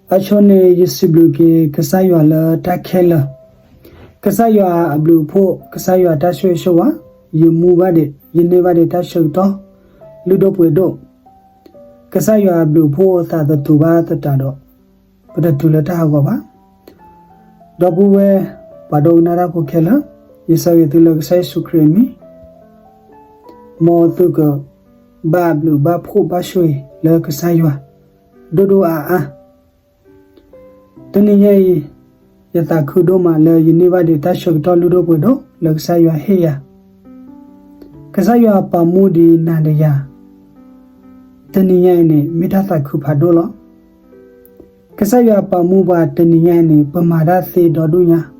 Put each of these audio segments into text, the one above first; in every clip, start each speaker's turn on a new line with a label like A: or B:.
A: achone yisibluke kasaywa la takhela kasaywa ablu pho kasaywa tashwe showa yumu bade yine bade tashwe to ludo pwedo kasaywa ablu pho ta tu ba ta do pada tula ta go ba dobu we pado nara ko khela yisawe tulo kasay sukremi mo tu ko ba ablu ba pho ba shwe la kasaywa dodo a tani yata khudoma le yinibade tashok to ludo pwedo le kasaywa heya kasaywa pamudi nadaya tani ne mitata khupado lo kasaywa pamuba tani ne pamada se dodunya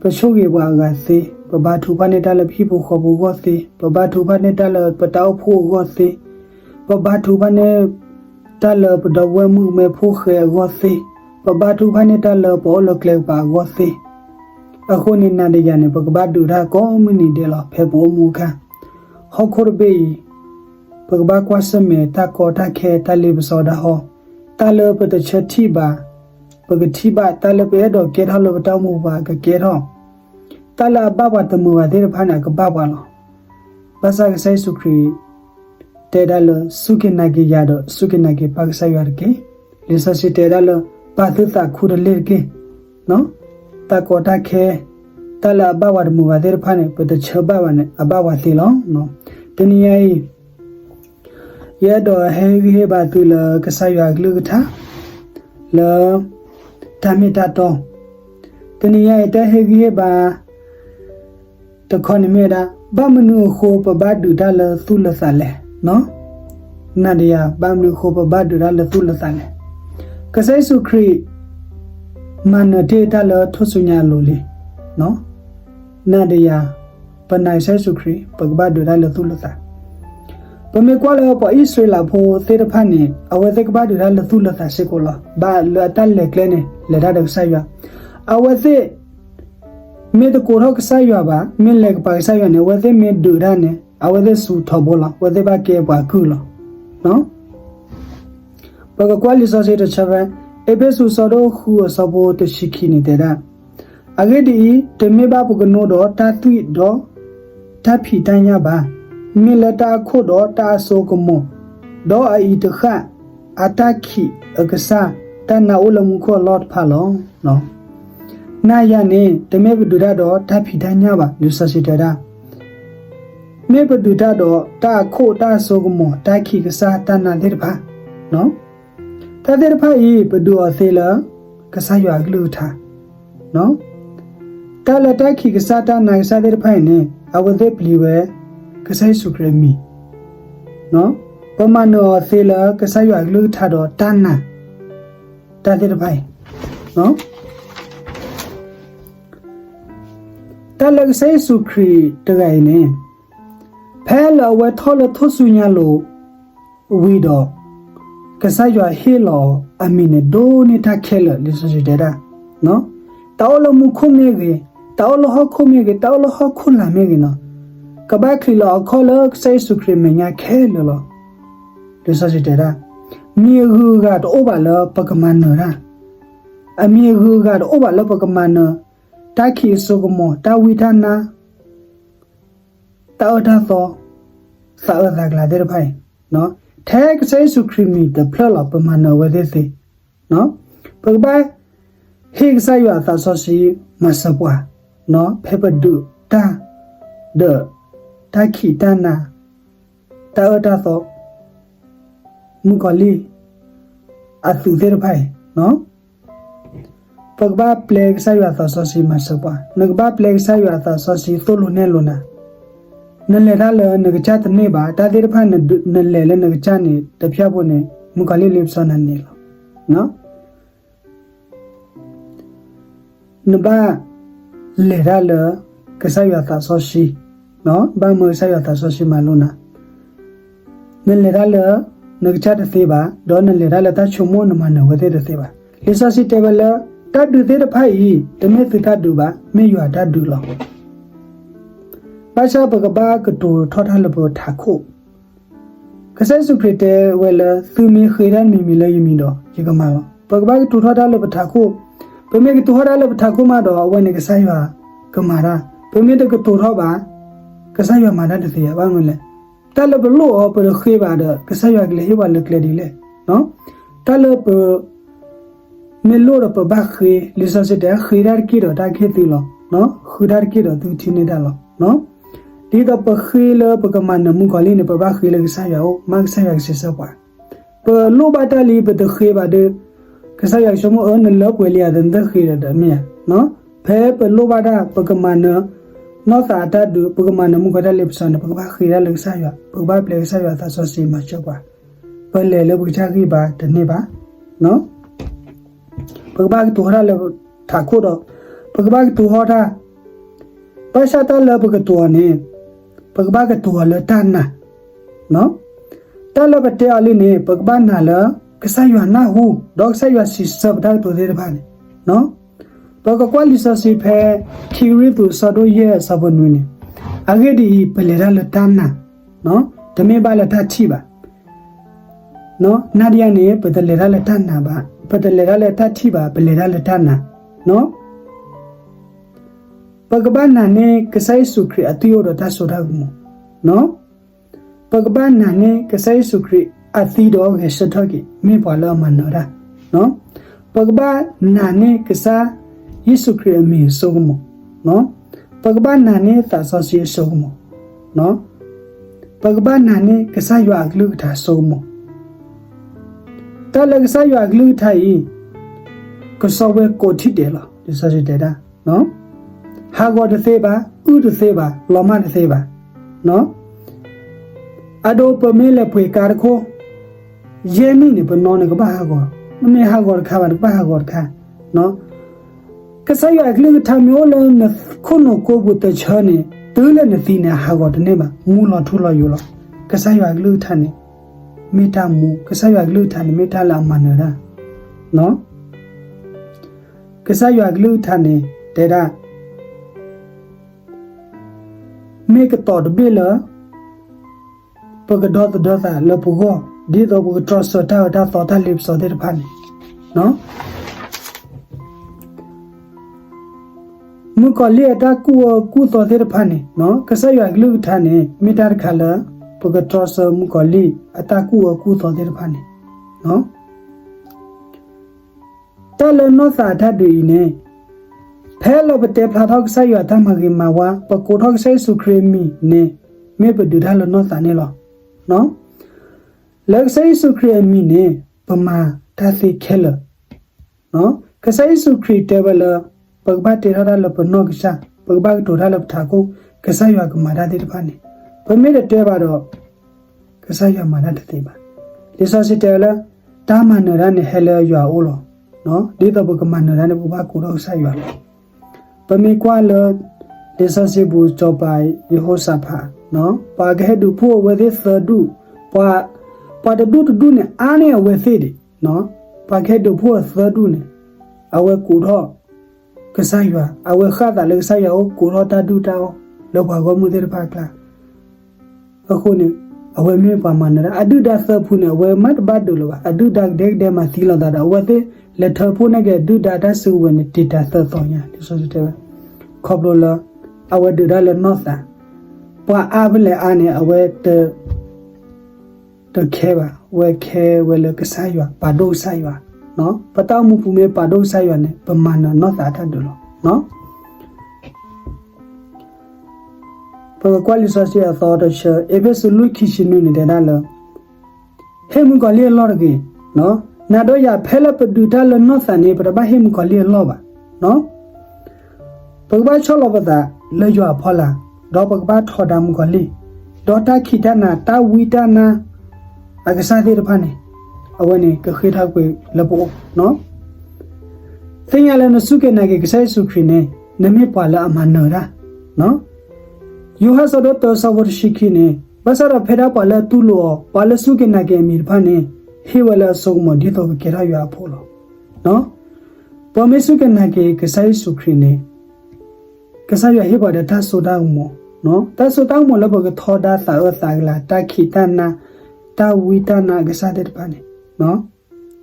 A: pashoge wa ga se pabatu bane dal phibu khobu go se pabatu bane dal pataw phu go se pabatu bane dal padawe mu me phu khe go se pabatu bane dal bo lo kle ba go seအခုနေနာရနေပကဘာဒူရာကောမနီတယ်လဖေဘောမူခဟောခိုဘေပကဘာကွာစမေတာကောတာခဲတလိပစောဒဟောတလပတချက်တိပါပကတိပါတလပေတော့ကေထောလပတောင်းမူပါကကေထောတလဘဘတမူဝဒေဖာနာကဘဘလောဘာသာကဆိုင်စုခရီတေဒါလစုကိနာကေရတော့စုကိနာကေပါကဆယရကေလိဆစီတေဒါလပါသတာခုရလေကေနော်ta ko ta khe ta la ba wa mu ba de pha ne pe de che ba wa ne aba wa ti lo no tini ai ye do he ba tu la ka sa ya glu tha la ta mi ta to tini ai ta he ba ta kho ne me da ba mnu kho pa ba du da la tu la sa le no na de ya ba mnu kho pa ba du da la tu la sa le ka sai su kri mana data la thosunya lole no nadaya panai sai sukri pagba dura la tulata pame kwala pa israel pho thera phani awathe kba dura la tulata sekola ba la tal le klene le da sai ya awathe me de ko rok sai ya ba me le pa sai ya ne awathe me dura ne awathe su thobola awathe ba ke ba kulo no paga kwali sa se de chava ebesu soro khu sabo te shikhi ni tera agedi teme ba pugno do ta twi do ta phi tanya ba milata kho do ta so komo do ai te kha ataki agasa ta na ulam kho lot pha lo no na ya ne teme bu da do ta phi tanya ba lu sa si tera me bu da do ta kho ta so komo ta khi gasa ta na le ba no ta de pha yi pdu a se la ka sa ywa glu tha no ta la ta khi ka sa ta na sa de pha ne a wa de pli we ka sai su kremi no pa ma no se la ka sa ywa glu tha do ta na ta de pha no ta la ka sai su kri ta gai ne pha la wa tho la tho su nya lo wi do kasaywa helo amine do ni ta khela liso dera no tawlo mu khome ge tawlo ho khome ge tawlo ho khula me ge no kaba khilo kholo sai sukri me nya khelo lo liso dera mi hu ga to oba lo pakaman no ra ami hu ga to oba lo pakaman no ta khi so mo ta wi tha na ta tha so sa la gla der phai no tag say sukrimi the plala pamana wedese no pagba hig saywa ta so si masapwa no paper do ta de ta khi ta na ta ta so mukali atu der bhai no pagba plague saywa ta so si masapwa nagba plague saywa ta so si tolu ne lona nale dale nagcha tne ba ta der pha nale le nagcha ne tapya bo ne mukali lepsa nan ne lo no nba le dale kasa ya ta so shi no ba mo sa ya ta so shi ma lo na nale dale nagcha te ba do nale dale ta chumo na ma na wa de te ba lisa si table ta du de pha yi tme tu ta du ba me ya ta du lo Pasha Bagaba to total about Taco ကစားစုခရတဲ့ဝဲလသူမီခေရန်မီမီလေယမီတော့ဒီကမှာပကဘာကတူထတာလပထာခုပမေကတူထတာလပထာခုမှာတော့ဝဲနေကစားရကမာရာပမေတကတူထပါကစားရမှာတဲ့တရားဘာမလဲတလဘလို့အပရခေပါတော့ကစားရကလေးဟိဝလကလေးဒီလေနော်တလပမေလို့တော့ပဘခေလီဆစတဲ့ခေရကီတော့တာခေတီလောနော်ခေရကီတော့သူချင်းနေတာလောနော်ဒီတော့ပခေလပကမနမှုကလေးနေပဘခေလကစားရအောင်မကစားရစစ်စပါပလိုဘတာလီပတခေပါတဲ့ကစားရရှမအနလောပွေလျာတဲ့ခေရတဲ့မြနော်ဖဲပလိုဘတာပကမနနော်သာတဒုပကမနမှုကတလေးပစနပကဘခေရလကစားရပကဘပလေစားရသာဆောစီမချပါပလေလပချာခိပါတနေ့ပါနော်ပကဘကတူဟရလထာခုတော့ပကဘကတူဟတာပရှာတလပကတူနေပကဘကတူလတန်နာနော်တလပတေအလီနေပကဘနာလကဆာယနာဟုဒေါက်ဆာယစီစပ်ဒါတူသေးတယ်ပါနော်ပကကွာလီဆာစီဖဲခီရီတူဆဒိုရဲ့စဘနွနေအဂေဒီပလေရလတန်နာနော်ဓမေပါလတချီပါနော်နာဒီယနေပတလေရလတန်နာပါပတလေရလတချီပါပလေရလတန်နာနော်ပကဘာနာနေကဆိုင်စုခရအတိယောတာဆိုတာကူနော်ပကဘာနာနေကဆိုင်စုခရအတိတော်ရဲ့စထကိမေပါလာမနောရာနော်ပကဘာနာနေကစားယေရှုခရအမီဆိုကမနော်ပကဘာနာနေသာဆောစီဆိုကမနော်ပကဘာနာနေကစားရွာကလူထာဆိုကမတလကစားရွာကလူထိုင်ကစောဝဲကိုထိတယ်လားဒီစစတဲ့တာနော်ဟာဂေါ်တသေးပါဥတသေးပါလောမတသေးပါနော်အဒိုပမေလပွေကာခိုယေနီနေပနောနေကဘာဟာဂေါ်မမေဟာဂေါ်ခါဘာဘာဟာဂေါ်ခါနော်ကဆယအကလေးထမျိုးလုံးခုနကိုဘုတချနေတူးလည်းနေသီနေဟာဂေါ်တနေပါမူလောထူလောယူလောကဆယအကလေးထနေမေတ္တာမူကဆယအကလေးထနေမေတ္တာလာမနရာနော်ကဆယအကလေးထနေတဲ့တာမေကတော်ဒဘေလပကဒေါ်ဒေါ်သာလပူဂောဒီတော့ဘထရစတာတာတော်တာလစ်စောတဲ့ဖာနေနော်မကလေးတာကူတော်တဲ့ဖာနေနော်ကဆယဂလူထာနေမီတာခါလာပကထရစမကလေးအတာကူတော်တဲ့ဖာနေနော်တလနောသာထတ်တွေနေဖဲလဘတေဖလာထောက်ဆိုင်ရတမဂိမဝါပကိုထောက်ဆိုင်စုခရမီနေမေပဒူဒါလနောသာနေလောနော်လက်ဆိုင်စုခရမီနေပမာတာစီခဲလနော်ကဆိုင်စုခရတေဘလပကဘတေရလပနောကရှာပကဘတူရလပထာကိုကဆိုင်ရကမာဒါတိတဖာနေပမေတဲ့တဲပါတော့ကဆိုင်ရမာဒါတတိပါဒီဆိုစီတဲလတာမနရနေဟဲလရွာအိုလောနော်ဒီတော့ပကမနရနေပဘကိုတော့ဆိုင်ရလောပမေကွာလဒေဆစီဘူချောပိုင်ယေဟောစာဖာနော်ပါဂဟဒူဖို့ဝေသေသဒူပါတဒူတူနဲ့အားနဲ့ဝေသေတယ်နော်ပါဂဟဒူဖို့သဒူနဲ့အဝဲကူတော့ကစားရအဝဲခါတာလေစားရအောင်ကူတော့တဒူတောလောပါကောမှုတဲ့ပါကလာအခုနေအဝဲမေပါမနရအဒူဒါသဖုနဲ့ဝဲမတ်ဘတ်ဒူလောအဒူဒါဒက်ဒဲမှာသီလာတာဝဲသေလက်ထဖို့နဲ့ကဒူဒါတာဆူဝင်တီတာသတော်ညာဒီဆိုတဲ့ခေါပလိုလာအဝဲဒူဒါလနောသာပွာအဘလေအနေအဝဲတခဲပါဝဲခဲဝဲလကစားရပါဒိုဆိုင်ရနော်ပတောက်မှုပူမေပါဒိုဆိုင်ရနဲ့ပမာဏနောသာထတ်တယ်လို့နော်ပကကွာလီဆိုစီအသောတချေဘက်ဆလူခိရှင်နေတဲ့ဒါလဟေမကလေးလော်ကေနော်နာတော့ရဖဲလပဒူတလနောသန်နေပရဘဟေမကလေးလောပါနော်ပကဘာချောလပတာလေရွာဖောလာတော့ပကဘာထော်ဒမ်ကလေးဒေါ်တာခိတနာတာဝီတနာအကစားသေးတဖာနေအဝနေကခိထောက်ကိုလပို့နော်သင်ရလည်းနစုကေနာကေကဆိုင်စုခရနေနမေပါလာအမနောရာနော်ယူဟာစတော့တော်စဝရရှိခိနေဘဆရဖေရာပါလာတူလောပါလစုကေနာကေမီဖာနေဟေဝလာဆုံမဒီတော့ကေရာရွာဖိုးလောနော်ပမေစုကေနာကေကဆိုင်စုခရနေကစားရဟေပါတဲ့တဆူတောင်းမနော်တဆူတောင်းမလဘကထောဒါသာအသာကလာတခိတနာ ตาวิตานากษาเด็ดปานี่เนาะ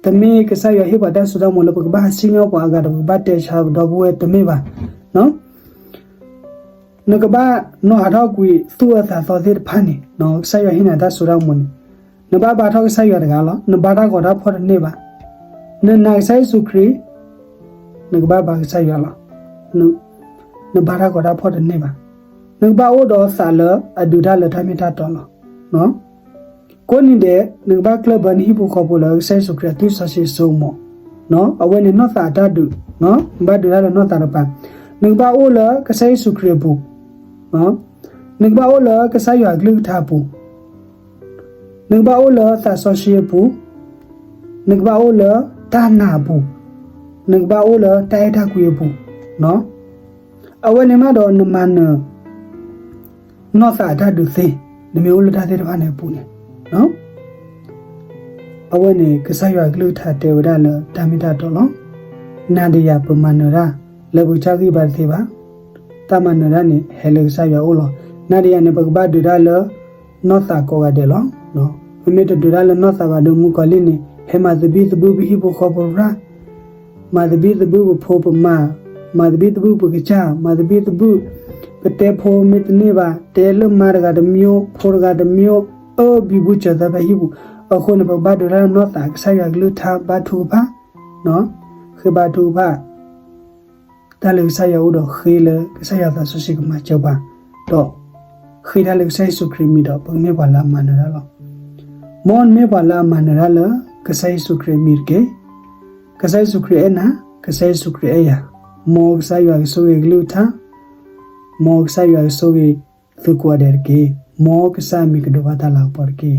A: ตะเมกษาอยู่ฮิบะดาสุดามอลปกบะสิงอปากาดบะเตชาดอบเวตะเมบะเนาะนกบะโนหาทอกุยตัวสาซอเด็ดปานี่เนาะกษาอยู่หินาดาสุดามอนนบะบะทอกษาอยู่ดะกาลนบะดากอดาพอดเนบะนนาไซสุครีนกบะบะกษาอยู่ละนบะดากอดาพอดเนบะนกบะโอดอสาลอดุดาลทามิตาตอลเนาะကိုနေတဲ့နဘကလဘန်ဟိဘူခေါ်ပေါ်လာဆဲဆုခရတုဆရှိဆုံမနော်အဝဲနေနော့သာတတုနော်ဘာဒူလာနော့တာပန်နဘအိုလာကဆဲဆုခရဘူးနော်နဘအိုလာကဆဲရဂလုထားဘူးနဘအိုလာသာဆရှိဘူးနဘအိုလာတာနာဘူးနဘအိုလာတိုင်တာကွေဘူးနော်အဝဲနေမတော့နမနနော့သာတတုစေနမျိုးလတာတဲ့ဘာနေဘူးနေနော်အဝဲနေကဆာရွာကလူထတေဝဒလတာမိတာတော်လောနာဒီယာပမနရာလေဘူချာကိပါသေးပါတမနရာနေဟဲလေဆာရွာအိုလောနာဒီယာနေပကဘဒူဒါလနောသာကောကတဲ့လောနော်အမေတဒူဒါလနောသာဘာဒမူကလင်းနေဟေမာသဘီသဘူဘီဘခောပရာမာသဘီသဘူဖိုပမာသဘီသဘူပကချာမာသဘီသဘူပတေဖိုမစ်နေပါတဲလမာရကဒမျိုးဖိုရကဒမျိုးบิบุจตะบะฮิบุအခုနဘဒရနောတာဆာယဂလူထာဘထုဖာနော်ခေဘထုဖာတလေဆာယဥဒခေလဆာယတာဆရှိကမချပါတော့ခေတလေဆဲဆုခရမီတော့ပုံမေပါလာမနရလောမွန်မေပါလာမနရလကဆဲဆုခရမီကေကဆဲဆုခရအနာကဆဲဆုခရအယာမောဆာယဆိုဂလူထာမောဆာယဆိုဂသုကွာဒရကေमोक सामी के डोबाता ला पड़ के